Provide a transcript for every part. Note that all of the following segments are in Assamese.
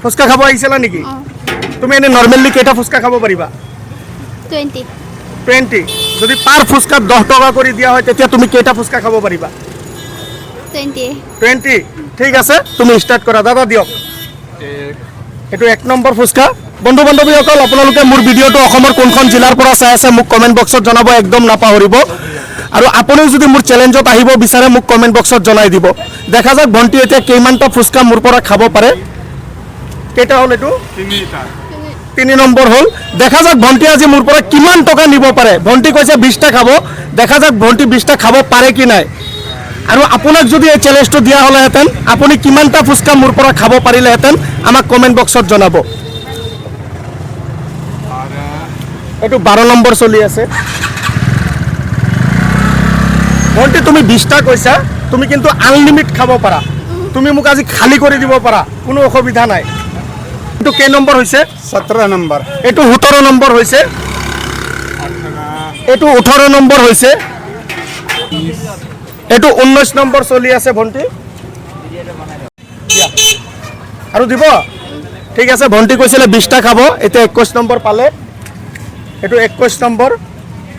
ফুচকা খাব আহিছিলা নেকি তুমি এনে নৰ্মেলি কেইটা ফুচকা খাব পাৰিবা 20 যদি পাৰ ফুচকা 10 টকা কৰি দিয়া হয় তেতিয়া তুমি কেইটা ফুচকা খাব পাৰিবা 20 ঠিক আছে তুমি স্টাৰ্ট কৰা দাদা দিয়ক এটো 1 নম্বৰ ফুচকা বন্ধু বান্ধৱীসকল আপোনালোকে মোৰ ভিডিঅটো অসমৰ কোনখন জিলাৰ পৰা চাই আছে মোক কমেন্ট বক্সত জনাব একদম নাপাহৰিব আৰু আপুনি যদি মোৰ চ্যালেঞ্জত আহিব বিচাৰে মোক কমেন্ট বক্সত জনাই দিব দেখা যাক ভন্টি এতিয়া কেইমানটা ফুচকা মোৰ পৰা খাব পাৰে কেইটা হল এটো 3 নম্বৰ হল দেখা যাক ভন্টি আজি মোৰ পৰা কিমান টকা নিব পাৰে ভন্টি কৈছে 20টা খাব দেখা যাক ভন্টি 20টা খাব পাৰে কি নাই আৰু আপোনাক যদি এই চ্যালেঞ্জটো দিয়া হলহেতেন আপুনি কিমানটা ফুচকা মোৰ পৰা খাব পাৰিলেহেতেন আমাক কমেন্ট বক্সত জনাব এটো 12 নম্বৰ চলি আছে ভন্টি তুমি 20টা কৈছা তুমি কিন্তু আনলিমিট খাব পাৰা তুমি মোক আজি খালি কৰি দিব পাৰা কোনো অসুবিধা নাই এটো কে নম্বৰ হৈছে 17 নম্বৰ এটো 17 নম্বৰ হৈছে এটো 18 নম্বৰ হৈছে এটো 19 নম্বৰ চলি আছে ভন্টি আৰু দিব ঠিক আছে ভন্টি কৈছিলে 20টা খাব এটা 21 নম্বৰ পালে এটো 21 নম্বৰ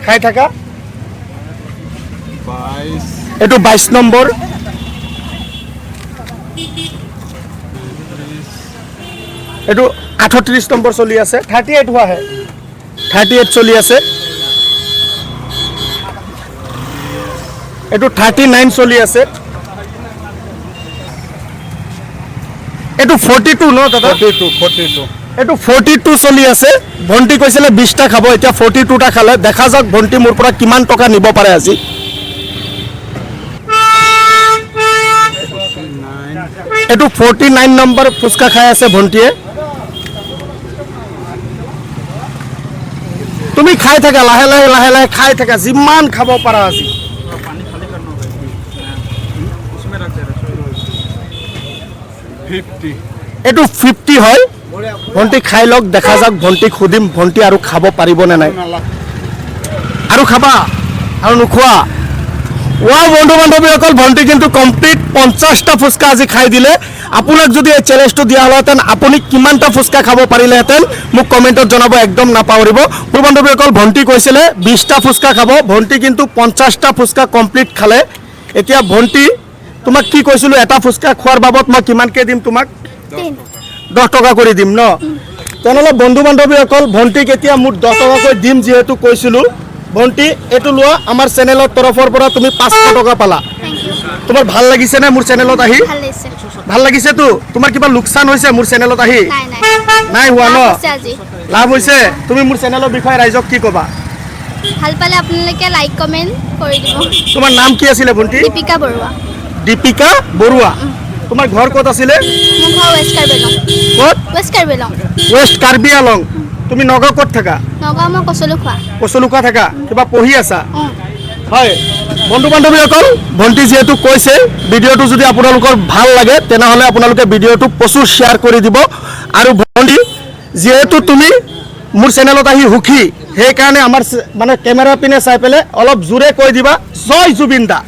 খাই থাকা 22 এটো 22 নম্বৰ এটো 38 নম্বৰ চলি আছে 38 হোৱা হে 38 চলি আছে এটো 39 চলি আছে এটো 42 ন দাদা 42 এটো 42 চলি আছে ভন্টি কৈছিলে 20টা খাব এতিয়া 42টা খালে দেখা যাক ভন্টি মোৰ পৰা কিমান টকা নিব পাৰে আজি এটো 49 নম্বৰ ফুচকা খাই আছে ভন্টিয়ে তুমি খাই থাকা লাহে লাহে খাই থাকা যিমান খাব পাৰা আজি এটো 50 হয় ভন্টি খাই লক দেখা যাক ভন্টি খুদিম ভন্টি আৰু খাব পাৰিব না নাই আৰু খাবা আৰু নুখোৱা ওয়া বন্ধু বান্ধৱীসকল ভন্টি কিন্তু কমপ্লিট 50টা ফুচকা আজি খাই দিলে আপোনাক যদি এই চ্যালেঞ্জটো দিয়া হলহেতেন আপুনি কিমানটা ফুচকা খাব পাৰিলেহেতেন মোক কমেন্টত জনাব একদম নাপাহৰিব বন্ধু বান্ধৱীসকল ভন্টি কৈছিলে 20টা ফুচকা খাব ভন্টি কিন্তু 50টা ফুচকা কমপ্লিট খালে এতিয়া ভন্টি তোমাক কি কৈছিলো এটা ফুচকা খোৱাৰ বাবদ মই কিমানকে দিম তোমাক 10 টকা কৰি দিম ন তেনেহলে বন্ধু বান্ধৱীসকল ভন্টিক এতিয়া মোৰ 10 টকাকৈ দিম যেহেতু কৈছিলো ভন্টি এটো লোৱা আমাৰ চেনেলৰ তৰফৰ পৰা তুমি 500 টকা পালা তোমাৰ ভাল লাগিছে না মোৰ চেনেলত আহি ভাল লাগিছে তো তোমাৰ কিবা লোকসান হৈছে মোৰ চেনেলত আহি নাই হোৱা ন লাভ হৈছে তুমি মোৰ চেনেলৰ বিষয়ে ৰাইজক কি কবা ভাল পালে আপোনালোকে লাইক কমেন্ট কৰি দিব তোমাৰ নাম কি আছিল ভন্টি দীপিকা বৰুৱা তোমাৰ ঘৰ ক'ত আছিল মোৰ ঘৰ ৱেষ্ট কাৰ্বি আলং তুমি নগাঁও ক'ত থাকা নগাঁও মই কচলুকা থাকা কিবা পঢ়ি আছা হয় বন্ধু বান্ধৱীসকল ভন্টি যেহেতু কৈছে ভিডিঅ'টো যদি আপোনালোকৰ ভাল লাগে তেনেহলে আপোনালোকে ভিডিঅ'টো প্ৰচুৰ শ্বেয়াৰ কৰি দিব আৰু ভন্টি যেহেতু তুমি মোৰ চেনেলত আহি হুকি সেই কাৰণে আমাৰ মানে কেমেৰা পিনে চাই পেলে অলপ জোৰে কৈ দিবা জয় জুবিন দা